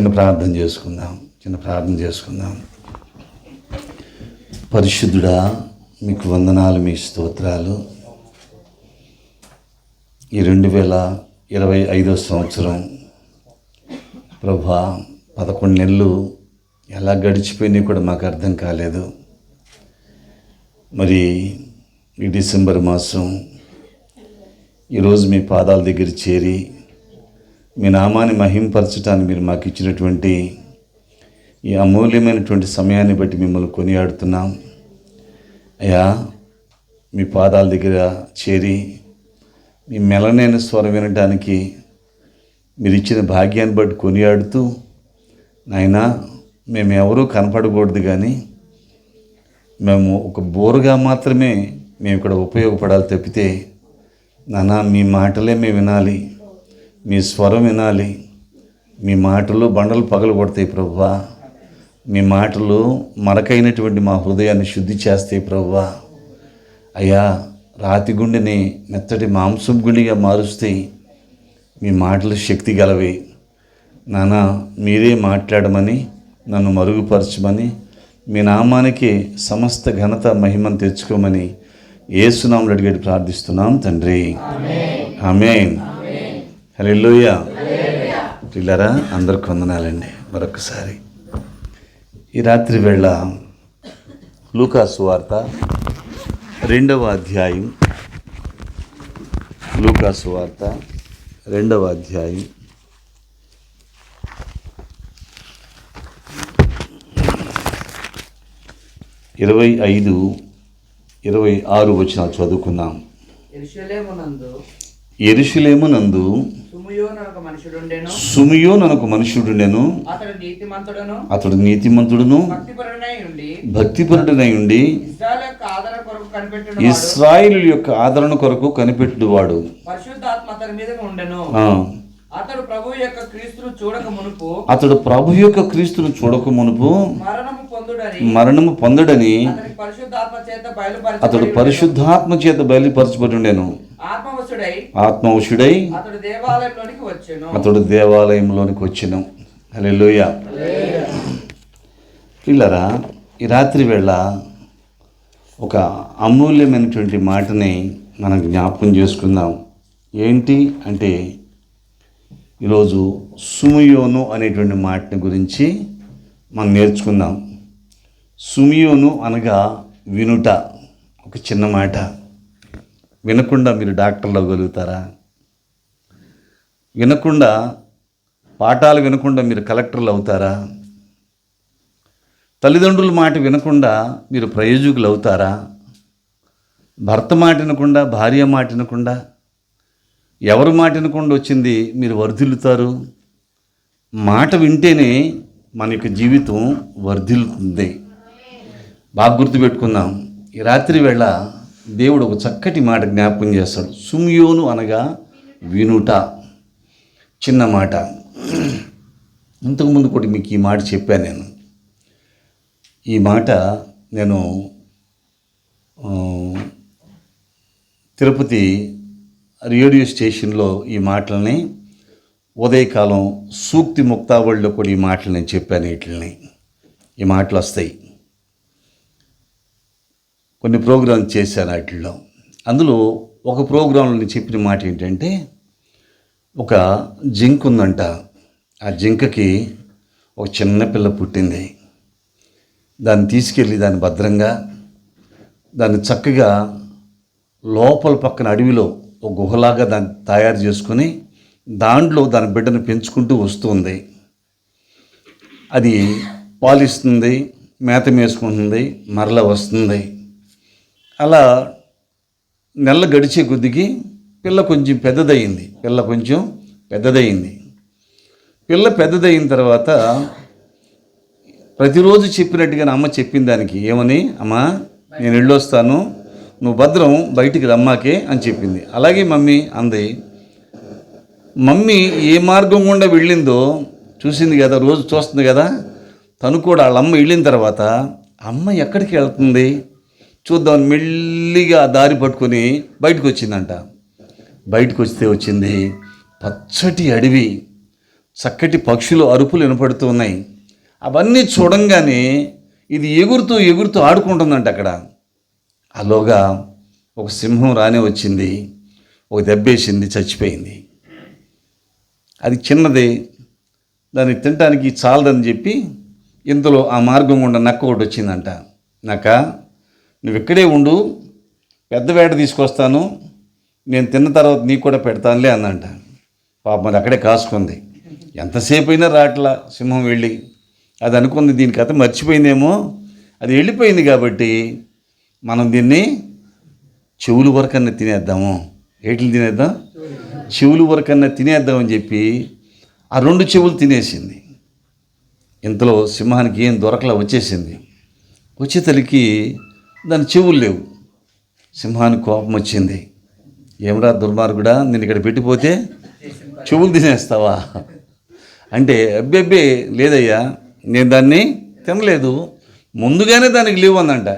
చిన్న ప్రార్థన చేసుకుందాం. పరిశుద్ధుడా, మీకు వందనాలు, మీ స్తోత్రాలు. ఈ 2025 సంవత్సరం ప్రభా 11 నెలలు ఎలా గడిచిపోయినాయి కూడా మాకు అర్థం కాలేదు. మరి ఈ డిసెంబర్ మాసం ఈరోజు మీ పాదాల దగ్గర చేరి మీ నామాన్ని మహింపరచడానికి మీరు మాకు ఇచ్చినటువంటి ఈ అమూల్యమైనటువంటి సమయాన్ని బట్టి మిమ్మల్ని కొనియాడుతున్నాం. అయ్యా, మీ పాదాల దగ్గర చేరి మీ మెలనైన స్వరం వినడానికి మీరు ఇచ్చిన భాగ్యాన్ని బట్టి కొనియాడుతూ, నాయనా మేము ఎవరూ కనపడకూడదు, కానీ మేము ఒక బోరుగా మాత్రమే మేము ఇక్కడ ఉపయోగపడాలి తప్పితే, నాన్న మీ మాటలే మేము వినాలి, మీ స్వరం వినాలి. మీ మాటలు బండలు పగలు కొడతాయి ప్రభువా. మీ మాటలు మరకైనటువంటి మా హృదయాన్ని శుద్ధి చేస్తాయి ప్రభువా. అయ్యా, రాతి గుండెని మెత్తటి మాంసం గుండెగా మారుస్తాయి. మీ మాటలు శక్తి గలవి. నాన్న మీరే మాట్లాడమని, నన్ను మరుగుపరచమని, మీ నామానికి సమస్త ఘనత మహిమను తెచ్చుకోమని యేసునామములో అడిగి ప్రార్థిస్తున్నాం తండ్రి. ఆమేన్. హల్లెలూయా. పిల్లరా, అందరికి వందనాలండి. మరొకసారి ఈ రాత్రి వేళ లూకా సువార్త 2వ అధ్యాయం, లూకా సువార్త 2వ అధ్యాయం 25, 26 వచనాలు చదువుకుందాం. యెరూషలేమునందు సుమియోను ఒక మనుషుడుండెను. అతడు నీతిమంతుడును భక్తిపరుడనై ఉండి ఇశ్రాయేలు యొక్క ఆదరణ కొరకు కనిపెట్టువాడు. అతడు ప్రభు యొక్క క్రీస్తును చూడక మునుపు మరణము పొందుడని అతడు పరిశుద్ధాత్మ చేత బయలుపరచబడి ఉండెను. ఆత్మవశుడై అతడు దేవాలయంలోనికి వచ్చెను. హల్లెలూయా. పిల్లరా, ఈ రాత్రి వేళ ఒక అమూల్యమైనటువంటి మాటని మనం జ్ఞాపకం చేసుకుందాం. ఏంటి అంటే, ఈరోజు సుమియోను అనేటువంటి మాటని గురించి మనం నేర్చుకుందాం. సుమియోను అనగా వినుట. ఒక చిన్న మాట. వినకుండా మీరు డాక్టర్లు అవ్వగలుగుతారా? వినకుండా, పాఠాలు వినకుండా మీరు కలెక్టర్లు అవుతారా? తల్లిదండ్రుల మాట వినకుండా మీరు ప్రయోజకులు అవుతారా? భర్త మాట వినకుండా, భార్య మాట వినకుండా, ఎవరి మాట వినకుండా వచ్చింది మీరు వర్ధిల్లుతారు. మాట వింటేనే మన యొక్క జీవితం వర్ధిల్లుతుంది. బాగా గుర్తుపెట్టుకుందాం. ఈ రాత్రి వేళ దేవుడు ఒక చక్కటి మాట జ్ఞాపకం చేస్తాడు. సుమియోను అనగా వినుట. చిన్న మాట. ఇంతకుముందు కూడా మీకు ఈ మాట చెప్పాను. ఈ మాట నేను తిరుపతి రేడియో స్టేషన్లో ఈ మాటలని ఉదయకాలం సూక్తి ముక్తావళిలో కూడా ఈ మాటలు నేను చెప్పాను. ఈ మాటలు వస్తాయి. కొన్ని ప్రోగ్రాం చేశాను వాటిల్లో. అందులో ఒక ప్రోగ్రాంలో నేను చెప్పిన మాట ఏంటంటే, ఒక జింక ఉందంట. ఆ జింకకి ఒక చిన్న పిల్ల పుట్టింది. దాన్ని తీసుకెళ్ళి దాన్ని భద్రంగా, దాన్ని చక్కగా లోపల పక్కన అడవిలో ఒక గుహలాగా దాన్ని తయారు చేసుకొని దాంట్లో దాని బిడ్డను పెంచుకుంటూ వస్తుంది. అది పాలిస్తుంది, మేత మేసుకుంటుంది, మరలా వస్తుంది. అలా నెల గడిచే కొద్దికి పిల్ల కొంచెం పెద్దదయ్యింది. పిల్ల పెద్దదయిన తర్వాత ప్రతిరోజు చెప్పినట్టుగానే అమ్మ చెప్పిన దానికి ఏమని, అమ్మా నేను వెళ్ళొస్తాను, నువ్వు భద్రం బయటికి రమ్మాకే అని చెప్పింది. అలాగే మమ్మీ అంది. మమ్మీ ఏ మార్గం గుండా వెళ్ళిందో చూసింది కదా, రోజు చూస్తుంది కదా. తను కూడా వాళ్ళ అమ్మ వెళ్ళిన తర్వాత అమ్మ ఎక్కడికి వెళ్తుంది చూద్దామని మెల్లిగా దారి పట్టుకొని బయటకు వచ్చిందంట. బయటకు వస్తే వచ్చింది పచ్చటి అడవి, చక్కటి పక్షులు అరుపులు వినపడుతూ ఉన్నాయి. అవన్నీ చూడంగానే ఇది ఎగురుతూ ఎగురుతూ ఆడుకుంటుందంట అక్కడ. అలోగా ఒక సింహం రానే వచ్చింది, ఒక దెబ్బేసింది, చచ్చిపోయింది. అది చిన్నది, దాన్ని తినడానికి చాలదని చెప్పి ఇంతలో ఆ మార్గం గుండా నక్క ఒకటి వచ్చిందంట. నక్క, నువ్వు ఇక్కడే ఉండు, పెద్ద వేట తీసుకొస్తాను, నేను తిన్న తర్వాత నీకు కూడా పెడతానులే అందంట. పాపం అది అక్కడే కాసుకుంది. ఎంతసేపు అయినా రాట్లా సింహం వెళ్ళి. అది అనుకుంది దీని కథ మర్చిపోయిందేమో, అది వెళ్ళిపోయింది కాబట్టి మనం దీన్ని చెవులు వరకన్నా తినేద్దాము. ఏటిని తినేద్దాం? చెవులు వరకన్నా తినేద్దామని చెప్పి ఆ 2 చెవులు తినేసింది. ఇంతలో సింహానికి ఏం దొరకలా వచ్చేసింది. వచ్చేతలికి దాని చెవులు లేవు. సింహానికి కోపం వచ్చింది. ఏమరా దుర్మార్గుడా, నేను ఇక్కడ పెట్టిపోతే చెవులు తినేస్తావా అంటే, అబ్బెబ్బే లేదయ్యా, నేను దాన్ని తినలేదు, ముందుగానే దానికి లేవు అందంట.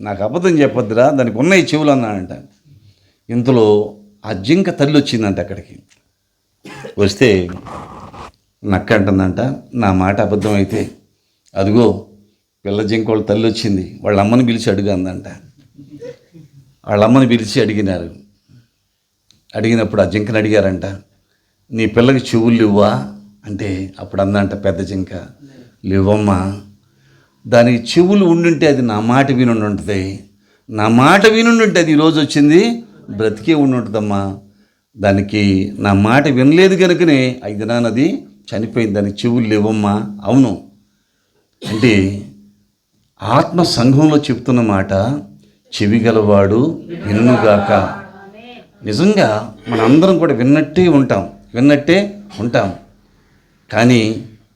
నాకు అబద్ధం చెప్పొద్దురా, దానికి ఉన్నాయి చెవులు అన్నాడంట. ఇంతలో ఆ జింక తల్లి వచ్చిందంట అక్కడికి. వస్తే నక్క అంటుందంట, నా మాట అబద్ధం అయితే అదిగో పిల్ల జింక వాళ్ళ తల్లి వచ్చింది, వాళ్ళ అమ్మని పిలిచి అడుగు అందంట. వాళ్ళ అమ్మని పిలిచి అడిగినారు. అడిగినప్పుడు ఆ జింకని అడిగారంట, నీ పిల్లకి చెవులు లేవా అంటే అప్పుడు అందంట పెద్ద జింక, లేవమ్మా, దానికి చెవులు ఉండుంటే అది నా మాట వినుండి ఉంటుంది, నా మాట వినుండి అది ఈరోజు వచ్చింది, బ్రతికే ఉండి ఉంటుందమ్మా. దానికి నా మాట వినలేదు కనుకనే 5 దినాలు అది చనిపోయింది, దానికి చెవులు లేవమ్మా. అవును అంటే ఆత్మ సంఘంలో చెప్తున్న మాట చెవి గలవాడు వినుగాక. నిజంగా మనందరం కూడా విన్నట్టే ఉంటాం. కానీ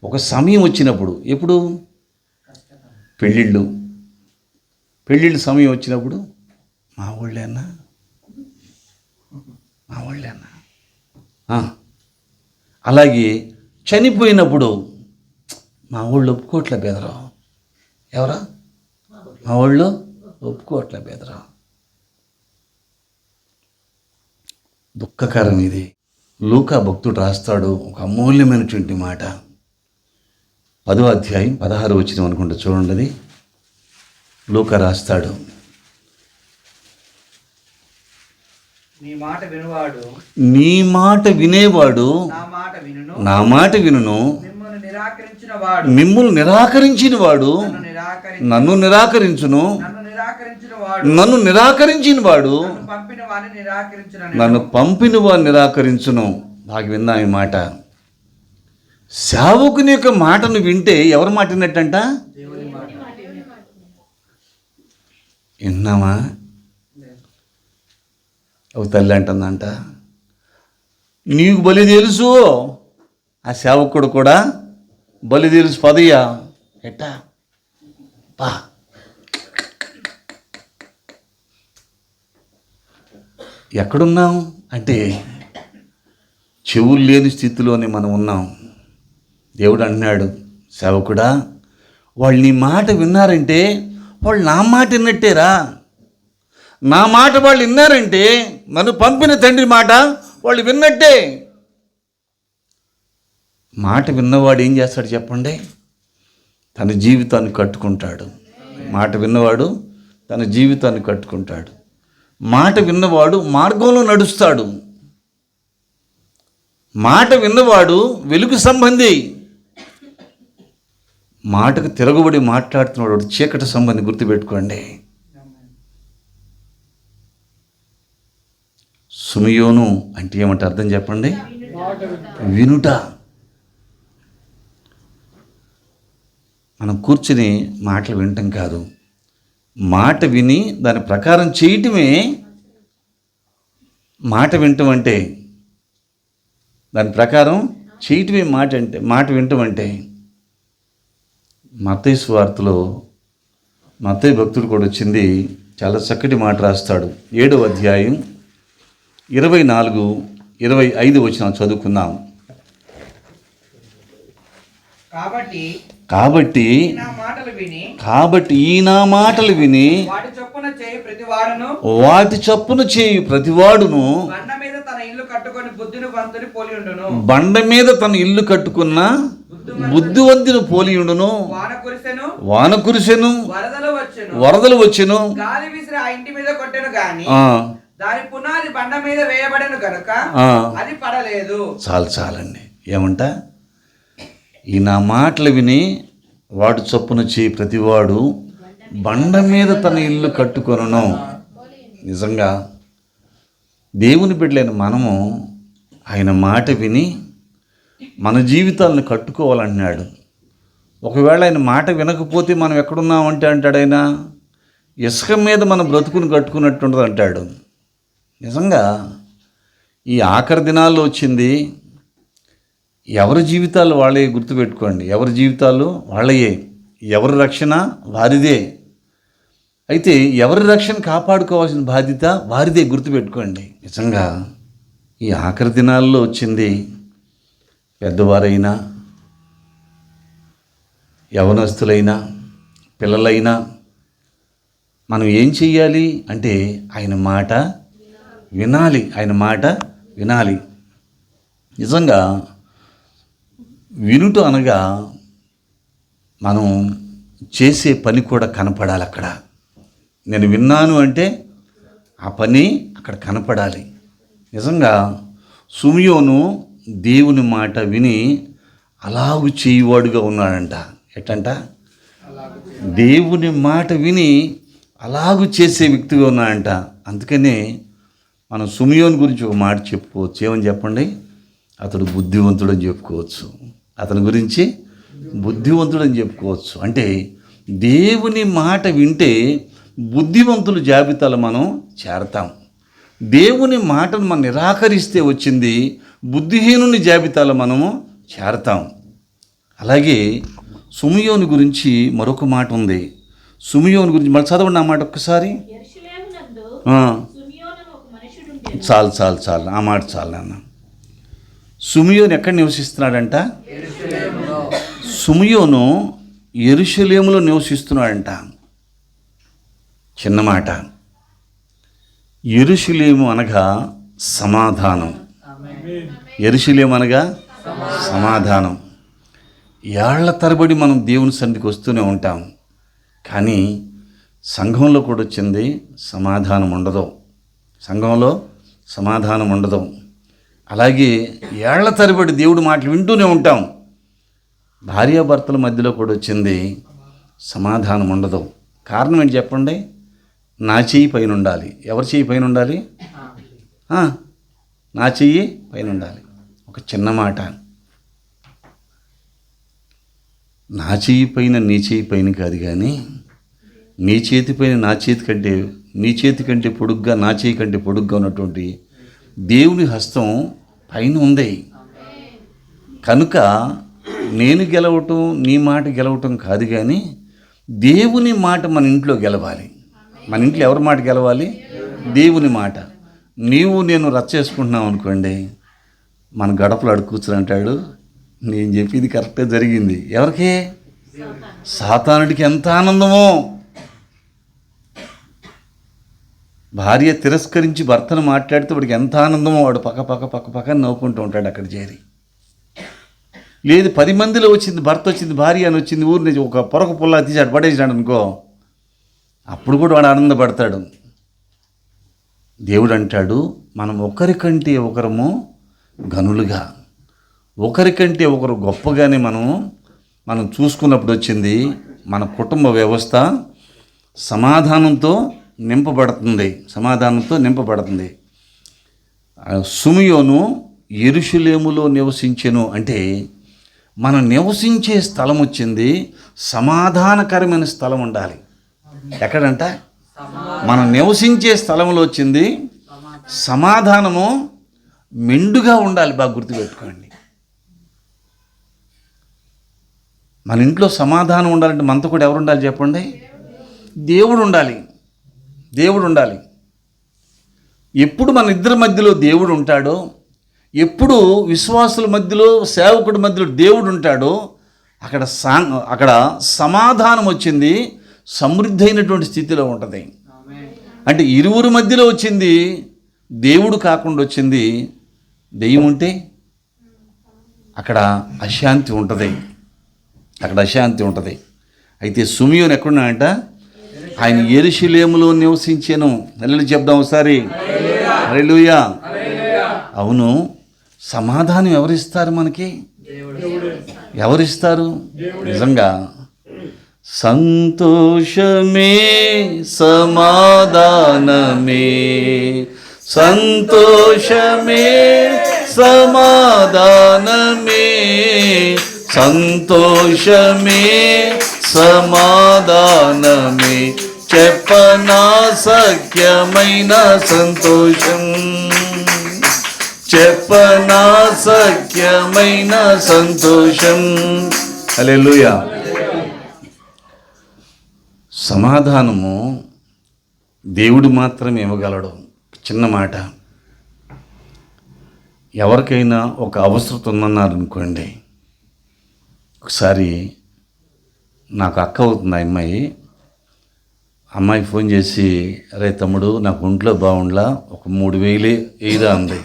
ఒక సమయం వచ్చినప్పుడు, ఎప్పుడు? పెళ్ళిళ్ళు సమయం వచ్చినప్పుడు మా వాళ్ళేనా అలాగే చనిపోయినప్పుడు మా వాళ్ళు ఒప్పుకోవట్లే బెదరా. ఎవరా? మా వాళ్ళు ఒప్పుకోవట్లే బెదరా. దుఃఖకరం ఇది. లూకా భక్తుడు రాస్తాడు ఒక అమూల్యమైనటువంటి మాట. 10వ అధ్యాయం 16 వచనం అనుకుంటా, చూడండి. లూకా రాస్తాడు, నీ మాట వినేవాడు నా మాట వినును, మిమ్మును నిరాకరించిన వాడు నన్ను నిరాకరించును, నన్ను నిరాకరించిన వాడు నన్ను పంపిన వాడిని నిరాకరించును. బాగా విన్నా ఈ మాట. సేవకుని యొక్క మాటను వింటే ఎవరు మాట విన్నట్టంట? విన్నామా? ఒక తల్లి అంటుందంట, నీకు బలి తెలుసు, ఆ సేవకుడు కూడా బలి తెలుసు, పదయ్యా ఎట్టా పా. ఎక్కడున్నాం అంటే చెవులు లేని స్థితిలోనే మనం ఉన్నాం. దేవుడు అన్నాడు, సేవకుడా, వాళ్ళు నీ మాట విన్నారంటే వాళ్ళు నా మాట విన్నట్టేరా. నా మాట వాళ్ళు విన్నారంటే నన్ను పంపిన తండ్రి మాట వాళ్ళు విన్నట్టే. మాట విన్నవాడు ఏం చేస్తాడు చెప్పండి? తన జీవితాన్ని కట్టుకుంటాడు. మాట విన్నవాడు తన జీవితాన్ని కట్టుకుంటాడు. మాట విన్నవాడు మార్గంలో నడుస్తాడు. మాట విన్నవాడు వెలుగు సంబంధి. మాటకు తిరగబడి మాట్లాడుతున్నాడు చీకటి సంబంధి. గుర్తుపెట్టుకోండి. సుమియోను అంటే ఏమంటే అర్థం చెప్పండి? వినుట. మనం కూర్చుని మాటలు వినటం కాదు, మాట విని దాని ప్రకారం చేయటమే మాట వినటం అంటే. దాని ప్రకారం చేయటమే మాట వినటం అంటే. మత్తయి సువార్తలో మత్తయి భక్తుడు కూడా వచ్చింది, చాలా చక్కటి మాట రాస్తాడు. 7వ అధ్యాయం 24, 25 వచనం చదువుకుందాం. కాబట్టి ఈ నా మాటలు విని వాటి చొప్పున చేయు ప్రతివాడును బండ మీద తన ఇల్లు కట్టుకొని బుద్ధిమంతుని పోలి ఉండును. బండ మీద తన ఇల్లు కట్టుకున్న బుద్ధివంతుని పోలి ఉండును. వాన కురిసెను, వరదలు వచ్చెను, గాలి విసిరి ఆ ఇంటి మీద కొట్టెను గాని దాని పునాది బండ మీద వేయబడెను కనుక అది పడలేదు. చాలండి. ఏమంట, ఈ నా మాటలు విని వాడు చొప్పున చేయి ప్రతివాడు బండ మీద తన ఇల్లు కట్టుకొనును. నిజంగా దేవుని బిడ్డలైన మనము ఆయన మాట విని మన జీవితాలను కట్టుకోవాలంటున్నాడు. ఒకవేళ ఆయన మాట వినకపోతే మనం ఎక్కడున్నామంటే అంటాడు ఆయన, ఇసుక మీద మన బ్రతుకుని కట్టుకున్నట్టుండదు అంటాడు. నిజంగా ఈ ఆఖరి దినాల్లో వచ్చింది. ఎవరి జీవితాలు వాళ్ళే, గుర్తుపెట్టుకోండి. ఎవరి జీవితాలు వాళ్ళయే, ఎవరి రక్షణ వారిదే. అయితే ఎవరి రక్షణ కాపాడుకోవాల్సిన బాధ్యత వారిదే, గుర్తుపెట్టుకోండి. నిజంగా ఈ ఆఖరి దినాల్లో వచ్చింది. పెద్దవారైనా, యవనస్తులైనా, పిల్లలైనా మనం ఏం చెయ్యాలి అంటే ఆయన మాట వినాలి. ఆయన మాట వినాలి. నిజంగా వినుట అనగా మనం చేసే పని కూడా కనపడాలి. అక్కడ నేను విన్నాను అంటే ఆ పని అక్కడ కనపడాలి. నిజంగా సుమియోను దేవుని మాట విని అలాగు చేయువాడుగా ఉన్నాడంట. ఎట్టంట, దేవుని మాట విని అలాగు చేసే వ్యక్తిగా ఉన్నాడంట. అందుకనే మనం సుమియోను గురించి ఒక మాట చెప్పుకోవచ్చు. ఏమని చెప్పండి? అతడు బుద్ధివంతుడు అని చెప్పుకోవచ్చు. అతని గురించి బుద్ధివంతుడు అని చెప్పుకోవచ్చు. అంటే దేవుని మాట వింటే బుద్ధివంతుల జాబితాలో మనం చేరతాం. దేవుని మాటను మనం నిరాకరిస్తే వచ్చింది బుద్ధిహీనుని జాబితాలో మనము చేరతాం. అలాగే సుమియోను గురించి మరొక మాట ఉంది. సుమియోను గురించి మళ్ళీ చదవండి ఆ మాట ఒక్కసారి. చాలు ఆ మాట చాలు నాన్న. సుమియోను ఎక్కడ నివసిస్తున్నాడంట? సుమియోను యెరూషలేములో నివసిస్తున్నాడంట. చిన్న మాట. యెరూషలేము అనగా సమాధానం. యెరూషలేము అనగా సమాధానం. ఏళ్ల తరబడి మనం దేవుని సన్నిధికి వస్తూనే ఉంటాం. కానీ సంఘంలో కూడా వచ్చింది సమాధానం ఉండదు. సంఘంలో సమాధానం ఉండదు. అలాగే ఏళ్ల తరబడి దేవుడి మాటలు వింటూనే ఉంటాం. భార్యాభర్తల మధ్యలో కూడా వచ్చింది సమాధానం ఉండదు. కారణం ఏంటి చెప్పండి? నా చెయ్యి పైన ఉండాలి. ఎవరి చెయ్యి పైన ఉండాలి? నా చెయ్యి పైన ఉండాలి. ఒక చిన్న మాట, నా చెయ్యి పైన నీ చెయ్యి పైన కాదు, కానీ నీ చేతి పైన నా చేతి కంటే, నీ చేతి కంటే పొడుగ్గా, నా చేయి కంటే పొడుగ్గా ఉన్నటువంటి దేవుని హస్తం పైన ఉంది. కనుక నేను గెలవటం, నీ మాట గెలవటం కాదు, కానీ దేవుని మాట మన ఇంట్లో గెలవాలి. మన ఇంట్లో ఎవరి మాట గెలవాలి? దేవుని మాట. నీవు నేను రచ్చ చేసుకుంటున్నాం అనుకోండి, మన గడపలు అడుగు కూర్చుని అంటాడు, నేను చెప్పింది కరెక్టే జరిగింది. ఎవరికి? సాతానుడికి ఎంత ఆనందమో. భార్య తిరస్కరించి భర్తను మాట్లాడితే వాడికి ఎంత ఆనందమో. వాడు పక్క నవ్వుకుంటూ ఉంటాడు అక్కడ చేరి. లేదు 10 మందిలో వచ్చింది, భర్త వచ్చింది, భార్య అని వచ్చింది, ఊరిని ఒక పొరక పుల్ల తీసాడు పడేసాడు అనుకో, అప్పుడు కూడా వాడు ఆనందపడతాడు. దేవుడు అంటాడు, మనం ఒకరికంటే ఒకరము గనులుగా, ఒకరికంటే ఒకరు గొప్పగానే మనం చూసుకున్నప్పుడు వచ్చింది మన కుటుంబ వ్యవస్థ సమాధానంతో నింపబడుతుంది. సుమియోను యెరూషలేములో నివసించెను అంటే మనం నివసించే స్థలం వచ్చింది సమాధానకరమైన స్థలం ఉండాలి. ఎక్కడంట? మనం నివసించే స్థలంలో వచ్చింది సమాధానము మెండుగా ఉండాలి. బాగా గుర్తుపెట్టుకోండి. మన ఇంట్లో సమాధానం ఉండాలంటే మనతో కూడా ఎవరు ఉండాలి చెప్పండి? దేవుడు ఉండాలి. ఎప్పుడు మన ఇద్దరి మధ్యలో దేవుడు ఉంటాడో, ఎప్పుడు విశ్వాసుల మధ్యలో, సేవకుడి మధ్యలో దేవుడు ఉంటాడో, అక్కడ సమాధానం వచ్చింది సమృద్ధి అయినటువంటి స్థితిలో ఉంటుంది. అంటే ఇరువురి మధ్యలో వచ్చింది దేవుడు కాకుండా వచ్చింది దెయ్యం ఉంటే అక్కడ అశాంతి ఉంటుంది, అక్కడ అశాంతి ఉంటుంది. అయితే సిమియోను ఎక్కడున్నాడంట? ఆయన యెరూషలేములో నివసించాను. హల్లెలూయా చెప్దాం ఒకసారి. హల్లెలూయా. అవును, సమాధానం ఎవరిస్తారు మనకి? ఎవరిస్తారు? నిజంగా సంతోషమే సమాధానమే, సంతోషమే సమాధానమే, సంతోషమే సమాధానమే, చెప్పనా సఖ్యమైన సంతోషం, చెప్పనా సఖ్యమైన సంతోషం. హల్లెలూయా. సమాధానము దేవుడు మాత్రమే ఇవ్వగలడు. చిన్న మాట, ఎవరికైనా ఒక అవసరం ఉందన్నారనుకోండి, ఒకసారి నాకు అక్క అవుతుంది అమ్మాయి ఫోన్ చేసి, అరే తమ్ముడు నాకు ఒంట్లో బాగుండలా, ఒక 3,000 ఏదా అంది.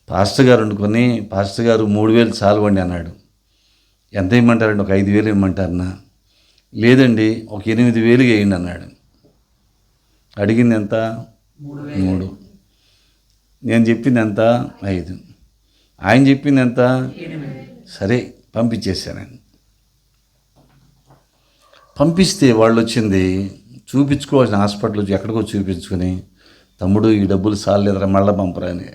పాస్టర్ గారు వండుకొని, పాస్టర్ గారు 3,000 చాలవండి అన్నాడు. ఎంత ఇమ్మంటారండి? ఒక 5,000 ఇమ్మంటారన్నా? లేదండి, ఒక 8,000 వేయండి అన్నాడు. అడిగింది ఎంత? 3. నేను చెప్పింది ఎంత? 5. ఆయన చెప్పింది ఎంత? సరే పంపించేశానండి. పంపిస్తే వాళ్ళు వచ్చింది చూపించుకోవాల్సిన హాస్పిటల్ ఎక్కడికో చూపించుకొని, తమ్ముడు ఈ డబ్బులు చాలేదురా మళ్ళీ పంపరా అని.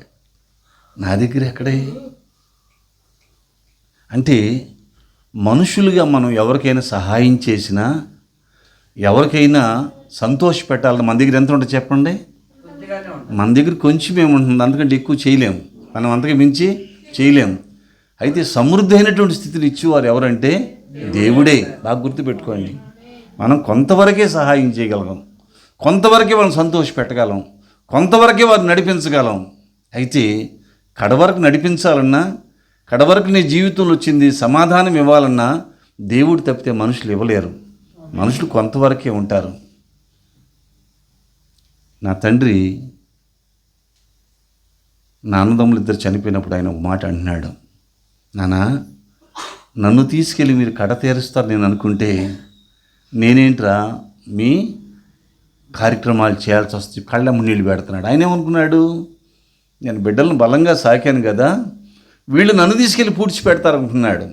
నా దగ్గర ఎక్కడే? అంటే మనుషులుగా మనం ఎవరికైనా సహాయం చేసినా, ఎవరికైనా సంతోష పెట్టాలని మన దగ్గర ఎంత ఉంటుంది చెప్పండి? మన దగ్గర కొంచెం ఏముంటుంది, అందుకంటే ఎక్కువ చేయలేము, మనం అంతగా మించి చేయలేము. అయితే సమృద్ధి అయినటువంటి స్థితిని ఇచ్చేవారు ఎవరంటే దేవుడే. బాగా గుర్తుపెట్టుకోండి. మనం కొంతవరకే సహాయం చేయగలం, కొంతవరకే వాళ్ళని సంతోష పెట్టగలం, కొంతవరకే వారిని నడిపించగలం. అయితే కడవరకు నడిపించాలన్నా, కడవరకు నీ జీవితంలో వచ్చింది సమాధానం ఇవ్వాలన్నా దేవుడు తప్పితే మనుషులు ఇవ్వలేరు. మనుషులు కొంతవరకే ఉంటారు. నా తండ్రి, నా అన్నదమ్ములు ఇద్దరు చనిపోయినప్పుడు ఆయన ఒక మాట అంటున్నాడు, నానా నన్ను తీసుకెళ్ళి మీరు కడ తీరుస్తారు నేను అనుకుంటే, నేనేంట్రా మీ కార్యక్రమాలు చేయాల్సి వస్తే కళ్ళమ్మ నీళ్ళు పెడుతున్నాడు. ఆయన ఏమనుకున్నాడు? నేను బిడ్డలను బలంగా సాకాను కదా, వీళ్ళు నన్ను తీసుకెళ్ళి పూడ్చి పెడతారనుకున్నాడు,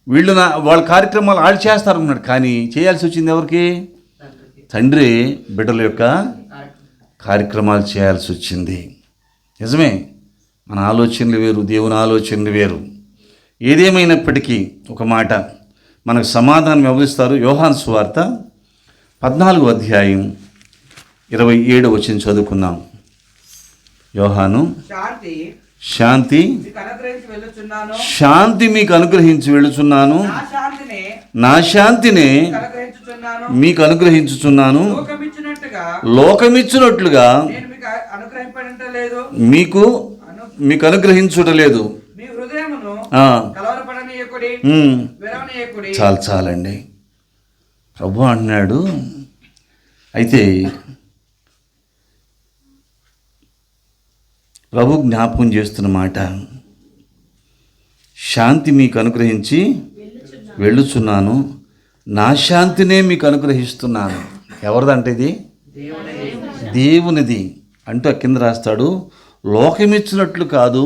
వీళ్ళు వాళ్ళ కార్యక్రమాలు వాళ్ళు చేస్తారనుకున్నాడు. కానీ చేయాల్సి వచ్చింది ఎవరికి? తండ్రి బిడ్డల యొక్క కార్యక్రమాలు చేయాల్సి వచ్చింది. నిజమే, మన ఆలోచనలు వేరు, దేవుని ఆలోచనలు వేరు. ఏదేమైనప్పటికీ ఒక మాట, మనకు సమాధానం ఎవరిస్తారు? యోహాను సువార్త 14వ అధ్యాయం 27వ వచనం చదువుకుందాం. యోహాను, శాంతి శాంతి మీకు అనుగ్రహించి వెళ్ళుచున్నాను, నా శాంతిని మీకు అనుగ్రహించుచున్నాను, లోకమిచ్చినట్లుగా మీకు మీకు అనుగ్రహించుటలేదు. చాలండి. ప్రభు అంటున్నాడు, అయితే ప్రభు జ్ఞాపకం చేస్తున్న మాట, శాంతి మీకు అనుగ్రహించి వెళ్ళుచున్నాను, నా శాంతినే మీకు అనుగ్రహిస్తున్నాను. ఎవరిదంటే ఇది? దేవునిది. అంటూ కింద రాస్తాడు, లోకమిచ్చినట్లు కాదు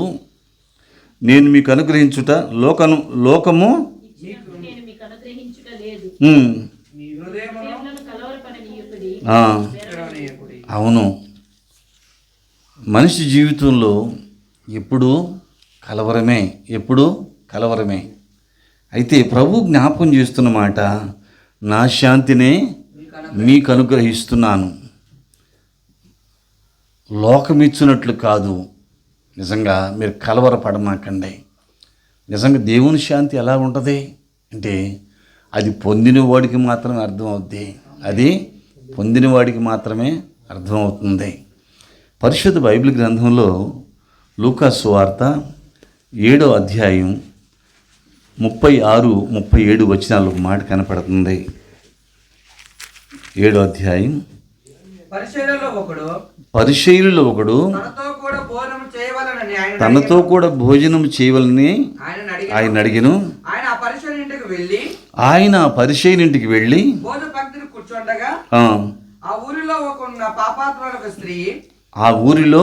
నేను మీకు అనుగ్రహించుట, లోకము అవును. మనిషి జీవితంలో ఎప్పుడూ కలవరమే, ఎప్పుడూ కలవరమే. అయితే ప్రభు జ్ఞాపకం చేస్తున్న మాట, నా శాంతినే మీకు అనుగ్రహిస్తున్నాను, లోకమిచ్చినట్లు కాదు. నిజంగా మీరు కలవరపడమాకండి. నిజంగా దేవుని శాంతి ఎలా ఉంటుంది అంటే, అది పొందిన వాడికి మాత్రమే అర్థమవుద్ది, అది పొందిన వాడికి మాత్రమే అర్థమవుతుంది. పరిశుద్ధ బైబిల్ గ్రంథంలో లూకా సువార్త 7వ అధ్యాయం 36-37 వచనాలు ఒక మాట కనపడుతుంది. 7వ అధ్యాయం. పరిసయ్యులలో ఒకడు తనతో కూడా భోజనం చేయవలని ఆయన అడిగెను. ఆయన ఆ పరిశీలన ఇంటికి వెళ్ళి పరిచయనింటికి వెళ్ళి భోజన పంక్తిని కూర్చుండగా ఆ ఊరిలో ఒక పాపాత్మురాలైన ఒక స్త్రీ ఆ ఊరిలో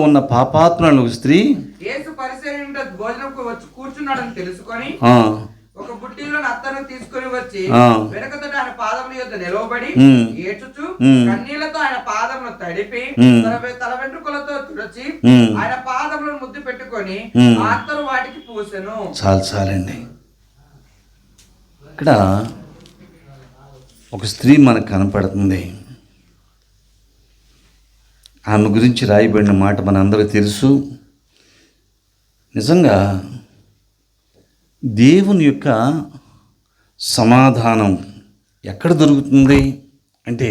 ఉన్న పాపాత్మురాలైన ఒక స్త్రీ యేసు పరిశీలన భోజనంకు వచ్చి కూర్చున్నాడని తెలుసుకొని ఒక బుట్టిలో అత్తను తీసుకుని వచ్చి వెనకతో ఆయన పాదముల యొద్ద నిలవబడి ఏడ్చుచు కన్నీళ్లతో ఆయన పాదములు తడిపి తల వెంట్రుకలతో తుడిచి ఆయన పాదములను ముద్దు పెట్టుకొని అత్తరు వాటికి పూసెను. చాలండి. ఇక్కడ ఒక స్త్రీ మనకు కనపడుతుంది. ఆమె గురించి రాయబడిన మాట మనందరూ తెలుసు. నిజంగా దేవుని యొక్క సమాధానం ఎక్కడ దొరుకుతుంది అంటే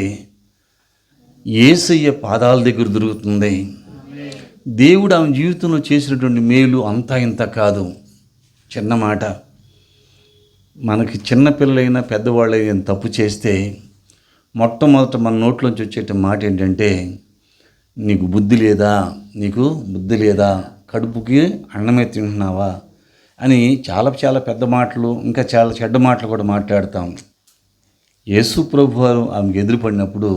యేసయ్య పాదాల దగ్గర దొరుకుతుంది. దేవుడు ఆమె జీవితంలో చేసినటువంటి మేలు అంతా ఇంత కాదు. చిన్న మాట, మనకి చిన్నపిల్లలైనా పెద్దవాళ్ళైనా తప్పు చేస్తే మొట్టమొదట మన నోట్లోంచి వచ్చే మాట ఏంటంటే నీకు బుద్ధి లేదా, కడుపుకి అన్నమే తింటున్నావా అని చాలా చాలా పెద్ద మాటలు, ఇంకా చాలా చెడ్డ మాటలు కూడా మాట్లాడతాం. యేసు ప్రభు వారు ఆమెకు ఎదురుపడినప్పుడు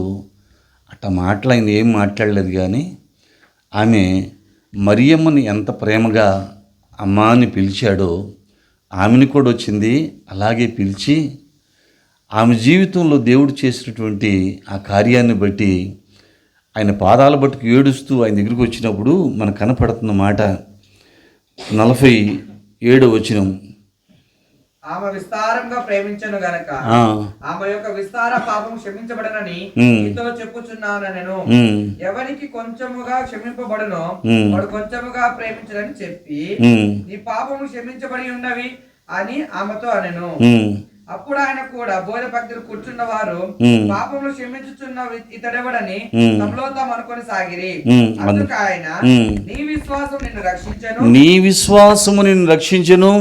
అట్ట మాటలు ఆయన ఏం మాట్లాడలేదు. కానీ ఆమె మరియమ్మని ఎంత ప్రేమగా అమ్మా అని పిలిచాడో ఆమెను కూడా వచ్చింది అలాగే పిలిచి ఆమె జీవితంలో దేవుడు చేసినటువంటి ఆ కార్యాన్ని బట్టి ఆయన పాదాల బట్టుకు ఏడుస్తూ ఆయన దగ్గరికి వచ్చినప్పుడు మనకు కనపడుతున్న మాట 47వ వచనం. ఆమె విస్తారంగా ప్రేమించను గనక ఆమె యొక్క విస్తార పాపం క్షమించబడనని నీతో చెప్పుచున్నాను నేను. ఎవరికి కొంచెముగా క్షమింపబడునో వాడు కొంచెముగా ప్రేమించడని చెప్పి నీ పాపము క్షమించబడి ఉన్నవి అని ఆమెతో అనెను. అప్పుడు ఆయన కూడా భోజన పంక్తిని కూర్చున్న వారు పాపములు క్షమించుచున్న ఇతడెవడని తమలో తాము అనుకొని సాగిరి. అందుకు ఆయన నీ విశ్వాసము నిన్ను రక్షించెను,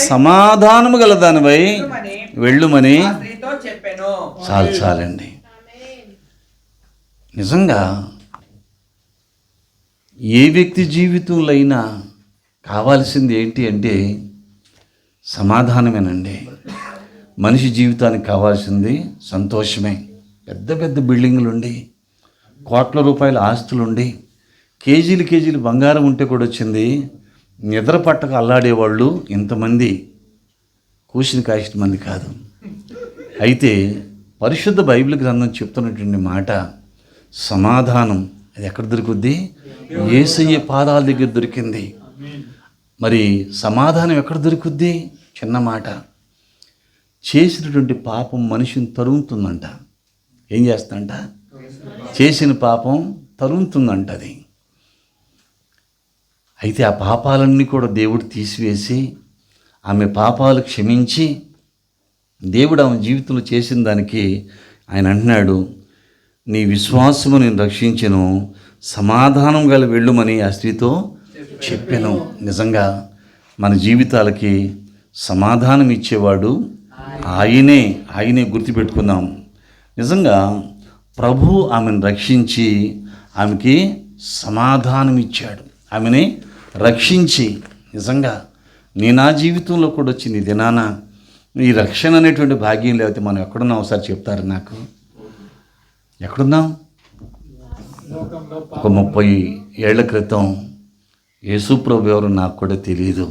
సమాధానము గలదానివై వెళ్ళుమని చెప్పెను. చాలండి. నిజంగా ఏ వ్యక్తి జీవితంలో అయినా కావాల్సింది ఏంటి అంటే సమాధానమేనండి. మనిషి జీవితానికి కావాల్సింది సంతోషమే. పెద్ద పెద్ద బిల్డింగులుండి, కోట్ల రూపాయల ఆస్తులుండి, కేజీలు బంగారం ఉంటే కూడా వచ్చింది నిద్ర పట్టక అల్లాడేవాళ్ళు ఇంతమంది, కాసిన మంది కాదు. అయితే పరిశుద్ధ బైబిల్ గ్రంథం చెప్తున్నటువంటి మాట సమాధానం అది ఎక్కడ దొరుకుద్ది? యేసయ్య పాదాల దగ్గర దొరికింది. మరి సమాధానం ఎక్కడ దొరుకుద్ది? చిన్న మాట, చేసినటువంటి పాపం మనిషిని తరుగుతుందంట. ఏం చేస్తుందంట? చేసిన పాపం తరుగుతుందంట అది. అయితే ఆ పాపాలన్నీ కూడా దేవుడు తీసివేసి ఆమె పాపాలు క్షమించి దేవుడు ఆమె జీవితంలో చేసిన దానికి ఆయన అంటున్నాడు, నీ విశ్వాసము నేను రక్షించెను, సమాధానం గల వెళ్ళుమని ఆ స్త్రీతో చెప్పాను. నిజంగా మన జీవితాలకి సమాధానం ఇచ్చేవాడు ఆయనే గుర్తుపెట్టుకుందాం. నిజంగా ప్రభు ఆమెను రక్షించి ఆమెకి సమాధానం ఇచ్చాడు. ఆమెని రక్షించి నిజంగా నా జీవితంలో కూడా వచ్చింది దినాన ఈ రక్షణ అనేటువంటి భాగ్యం లేకపోతే మనం ఎక్కడున్నాం ఒకసారి చెప్తారు నాకు? ఎక్కడున్నాం? ఒక 30 ఏళ్ల క్రితం యేసుప్రభు ఎవరు నాకు కూడా తెలియదు.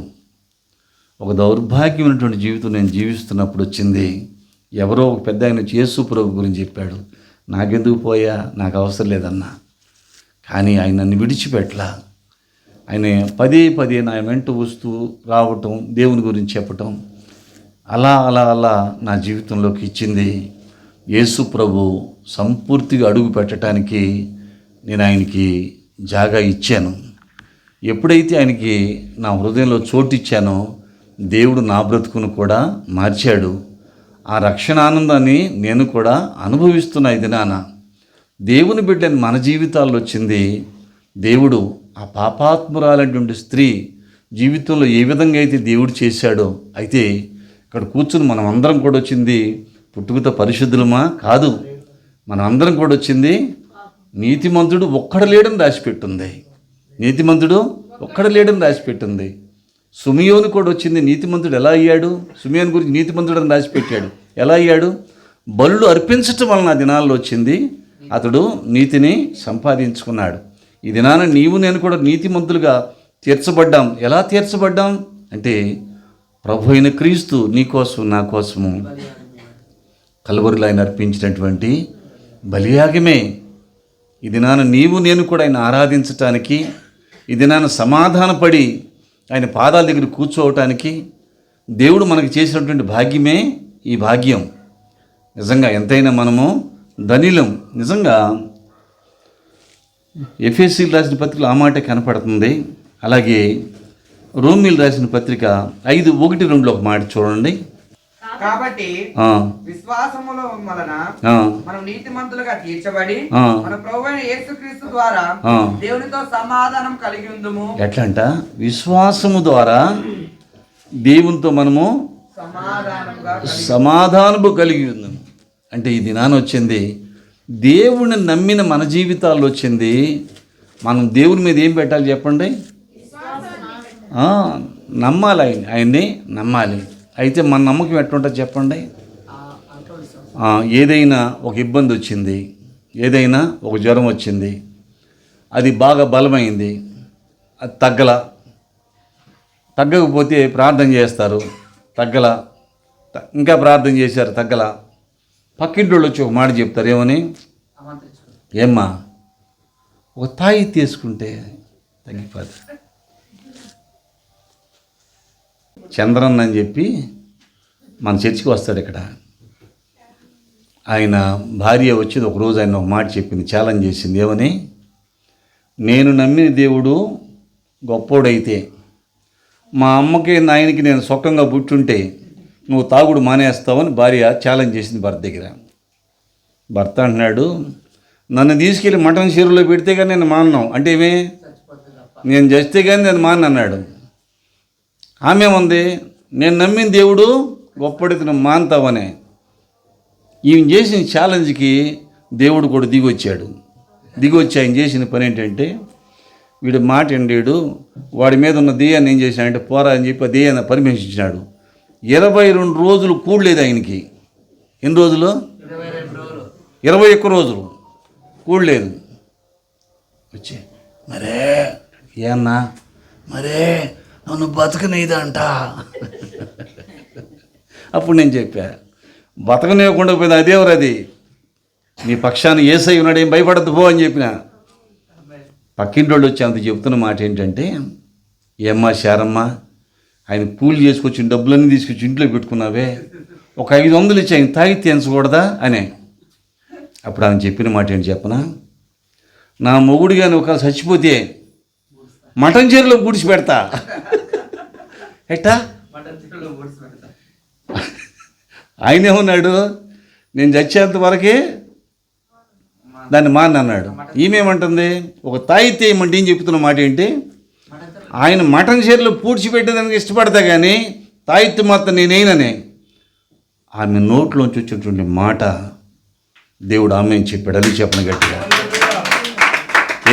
ఒక దౌర్భాగ్యమైనటువంటి జీవితం నేను జీవిస్తున్నప్పుడు వచ్చింది. ఎవరో ఒక పెద్ద ఆయన యేసుప్రభు గురించి చెప్పాడు. నాకెందుకు పోయా, నాకు అవసరం లేదన్నా. కానీ ఆయన నన్ను విడిచిపెట్టలా. ఆయన పదే నా వెంట వస్తూ రావటం, దేవుని గురించి చెప్పటం, అలా నా జీవితంలోకి ఇచ్చింది. యేసుప్రభు సంపూర్తిగా అడుగు పెట్టడానికి నేను ఆయనకి జాగా ఇచ్చాను. ఎప్పుడైతే ఆయనకి నా హృదయంలో చోటు ఇచ్చానో దేవుడు నా బ్రతుకును కూడా మార్చాడు. ఆ రక్షణ ఆనందాన్ని నేను కూడా అనుభవిస్తున్నా. ఇది నాన్న దేవుని బిడ్డని మన జీవితాల్లో వచ్చింది. దేవుడు ఆ పాపాత్మురాలైనటువంటి స్త్రీ జీవితంలో ఏ విధంగా అయితే దేవుడు చేశాడో, అయితే ఇక్కడ కూర్చుని మనం అందరం కూడా వచ్చింది పుట్టుకతో పరిశుద్ధులమా? కాదు. మనం అందరం కూడా వచ్చింది నీతిమంతుడు ఒక్కడ లేడని రాసిపెట్టుంది. నీతిమంతుడు ఒక్కడ లేడని రాసిపెట్టింది. సుమియోను కూడా వచ్చింది. నీతిమంతుడు ఎలా అయ్యాడు? సుమియోను గురించి నీతిమంతుడు అని రాసిపెట్టాడు. ఎలా అయ్యాడు? బలులు అర్పించటం వలన ఆ దినాల్లో వచ్చింది. అతడు నీతిని సంపాదించుకున్నాడు. ఈ దినాన నీవు నేను కూడా నీతిమంతులుగా తీర్చబడ్డాం. ఎలా తీర్చబడ్డాం అంటే ప్రభు అయిన క్రీస్తు నీకోసం నా కోసము కల్వరిలో ఆయన అర్పించినటువంటి బలియాగమే. ఈ దినాన నీవు నేను కూడా ఆయన ఆరాధించటానికి, ఈ దినాన సమాధానపడి ఆయన పాదాల దగ్గర కూర్చోవటానికి దేవుడు మనకు చేసినటువంటి భాగ్యమే ఈ భాగ్యం. నిజంగా ఎంతైనా మనము ధనిలం. నిజంగా ఎఫెసీలు రాసిన పత్రికలో ఆ మాటే కనపడుతుంది. అలాగే రోమీలు రాసిన పత్రిక 5:1-2 ఒక మాట చూడండి. కాబట్టి విశ్వాసముల వలన మనం నీతిమంతులుగా తీర్చబడి మన ప్రభువైన యేసుక్రీస్తు ద్వారా దేవునితో సమాధానం కలిగి ఉందుము. ఎట్లంట? విశ్వాసము ద్వారా దేవునితో మనము సమాధానము కలిగి ఉందాము. అంటే ఈ దినాన్ని వచ్చింది దేవుని నమ్మిన మన జీవితాల్లో వచ్చింది. మనం దేవుని మీద ఏం పెట్టాలి చెప్పండి? నమ్మాలి. ఆయన్ని నమ్మాలి. అయితే మన నమ్మకం ఎట్లుంటుంది చెప్పండి? ఏదైనా ఒక ఇబ్బంది వచ్చింది, ఏదైనా ఒక జ్వరం వచ్చింది, అది బాగా బలమైంది, అది తగ్గకపోతే ప్రార్థన చేస్తారు, ఇంకా ప్రార్థన చేశారు, పక్కింటోళ్ళు వచ్చి ఒక మాట చెప్తారు. ఏమని? ఏమ్మా ఒక తాయి తీసుకుంటే తగ్గిపోతుంది. చంద్రన్ అని చెప్పి మన చర్చికి వస్తాడు. ఇక్కడ ఆయన భార్య వచ్చేది ఒకరోజు ఆయన ఒక మాట చెప్పింది, ఛాలెంజ్ చేసింది. ఏమని? నేను నమ్మిన దేవుడు గొప్పోడైతే మా అమ్మకి నాయనకి నేను సుఖంగా పుట్టుంటే నువ్వు తాగుడు మానేస్తావని భార్య ఛాలెంజ్ చేసింది భర్త దగ్గర. భర్త అంటున్నాడు, నన్ను తీసుకెళ్ళి మటన్ చీరలో పెడితే కానీ నేను మాన్నాం అంటే ఏమే, నేను చేస్తే కానీ నేను మాన్న అన్నాడు. ఆమె ఉంది, నేను నమ్మిన దేవుడు గొప్పడితే నువ్వు మాన్తావనే. ఈయన చేసిన ఛాలెంజ్కి దేవుడు కూడా దిగొచ్చి ఆయన చేసిన పని ఏంటంటే, వీడు మాట ఎండాడు, వాడి మీద ఉన్న దెయ్యాన్ని ఏం చేశాడంటే పోరా అని చెప్పి ఆ దెయ్యాన్ని పర్మిషన్ ఇచ్చినాడు. 22 రోజులు కూడలేదు ఆయనకి. ఎన్ని రోజులు? 21 రోజులు కూడలేదు. వచ్చి మరే ఏమన్నా మరే నన్ను బతకనేదంట. అప్పుడు నేను చెప్పా, బతకనివ్వకుండా పోయింది అదేవరది, నీ పక్షాన్ని యేసయ్య ఉన్నాడు, ఏం భయపడద్దు పో అని చెప్పిన. పక్కింటోళ్ళు వచ్చి అంత చెప్తున్న మాట ఏంటంటే, ఏమ్మా శారమ్మ, ఆయన పూలు చేసుకొచ్చి డబ్బులన్నీ తీసుకొచ్చి ఇంట్లో పెట్టుకున్నావే, ఒక 500 ఇచ్చి ఆయన తాగి తీర్చకూడదా అనే. అప్పుడు ఆయన చెప్పిన మాట ఏంటి చెప్పనా, నా మొగుడు కానీ ఒకవేళ చచ్చిపోతే మటన్ చీరలో పూడ్చి పెడతా. ఎట్టా? ఆయన ఏమన్నాడు, నేను చచ్చేంత వరకే దాన్ని మాన్ అన్నాడు. ఈమెమంటుంది, ఒక తాయితే ఏమంటే ఏం చెప్తున్న మాట ఏంటి, ఆయన మటన్ చీరలో పూడ్చిపెట్టేదానికి ఇష్టపడతా కానీ తాయిత్తు మాత్రం నేనేననే. ఆమె నోట్లోంచి వచ్చేటువంటి మాట దేవుడు ఆమె చెప్పాడు. అది చెప్పను గట్టిగా.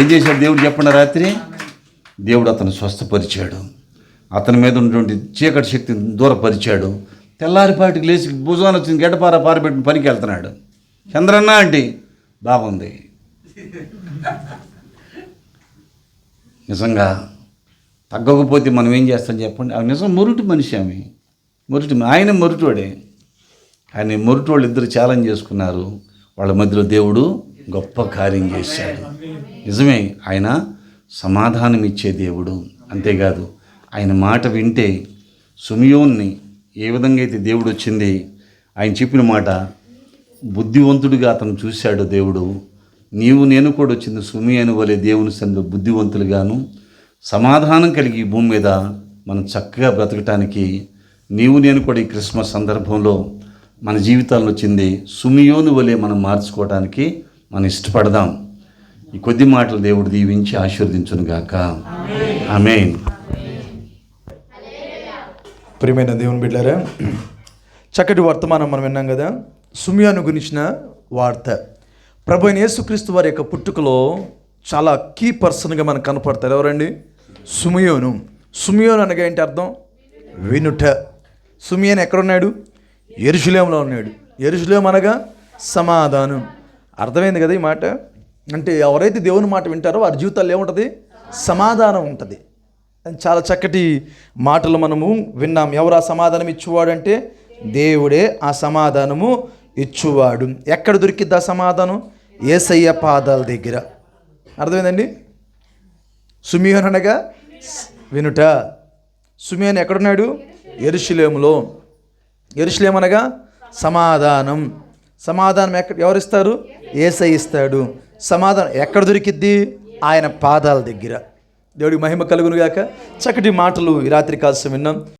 ఏం చేశాడు దేవుడు చెప్పండి? రాత్రి దేవుడు అతను స్వస్థపరిచాడు, అతని మీద ఉన్నటువంటి చీకటి శక్తిని దూరపరిచాడు. తెల్లారిపాటికి లేచి భుజాన్ని వచ్చింది గడ్డపార పారబెట్టిన పనికి వెళ్తున్నాడు. చంద్రన్న అంటే బాగుంది. నిజంగా తగ్గకపోతే మనం ఏం చేస్తాం చెప్పండి? ఆమె నిజం మొరుటి మనిషి. ఆయన మొరుటోడే. ఆయన మొరుటోళ్ళు ఇద్దరు ఛాలెంజ్ చేసుకున్నారు. వాళ్ళ మధ్యలో దేవుడు గొప్ప కార్యం చేశాడు. నిజమే, ఆయన సమాధానం ఇచ్చే దేవుడు. అంతేకాదు, ఆయన మాట వింటే సుమియోన్ని ఏ విధంగా అయితే దేవుడు వచ్చింది, ఆయన చెప్పిన మాట బుద్ధివంతుడిగా అతను చూశాడు దేవుడు. నీవు నేను కూడా వచ్చింది సుమియోను వలె దేవుని సన్నిధిలో బుద్ధివంతులుగాను సమాధానం కలిగి భూమి మీద మనం చక్కగా బ్రతకటానికి నీవు నేను కూడా ఈ క్రిస్మస్ సందర్భంలో మన జీవితాల్లో వచ్చింది సుమియోను వలె మనం మార్చుకోవడానికి మనం ఇష్టపడదాం. ఈ కొద్ది మాటలు దేవుడు దీవించి ఆశీర్వదించును గాక. ఆమేన్. ప్రియమైన దేవుని బిడ్డలారా, చక్కటి వర్తమానం మనం విన్నాం కదా. సుమియోను గురించిన వార్త. ప్రభు అయిన యేసుక్రీస్తు వారి యొక్క పుట్టుకలో చాలా కీ పర్సన్గా మనకు కనపడతారు. ఎవరండి? సుమియోను. సుమియోను అనగా ఏంటి అర్థం? వినుట. సుమియోను ఎక్కడున్నాడు? యెరూషలేములో ఉన్నాడు. యెరూషలేము అనగా సమాధానం. అర్థమైంది కదా ఈ మాట? అంటే ఎవరైతే దేవుని మాట వింటారో వారి జీవితాల్లో ఏముంటుంది? సమాధానం ఉంటుంది. చాలా చక్కటి మాటలు మనము విన్నాం. ఎవరు ఆ సమాధానం ఇచ్చేవాడు అంటే దేవుడే ఆ సమాధానము ఇచ్చువాడు. ఎక్కడ దొరికిద్ది ఆ సమాధానం? యేసయ్య పాదాల దగ్గర. అర్థమైందండి? సుమియోను అనగా వినుట. సుమియోను ఎక్కడున్నాడు? యెరూషలేములో. యెరూషలేము అనగా సమాధానం. సమాధానం ఎవరిస్తారు? యేసయ్య ఇస్తాడు. సమాధానం ఎక్కడ దొరికిద్ది? ఆయన పాదాల దగ్గర. దేవుడికి మహిమ కలుగును గాక. చక్కటి మాటలు ఈ రాత్రి కాల్సి విన్నాం.